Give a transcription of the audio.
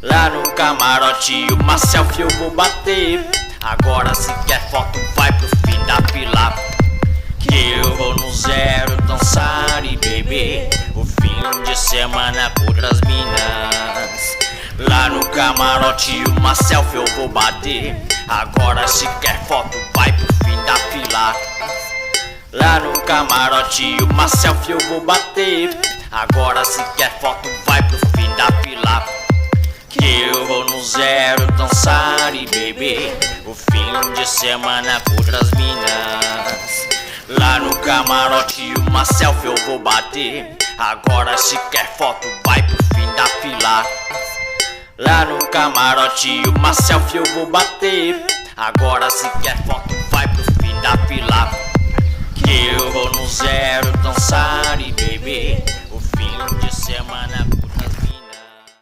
Lá no camarote uma selfie eu vou bater. Agora se quer foto vai pro fim da fila, que eu vou no zero dançar e beber o fim de semana com outras minas. Lá no camarote uma selfie eu vou bater. Agora se quer foto vai pro fim da fila. Lá no camarote uma selfie eu vou bater. Agora se quer foto vai pro fim da fila, que eu vou no zero dançar e beber o fim de semana com outras minas. Lá no camarote uma selfie eu vou bater. Agora se quer foto vai pro fim da fila. Lá no camarote uma selfie eu vou bater. Agora se quer foto vai pro fim da fila, que eu vou no zero dançar e beber o fim de semana.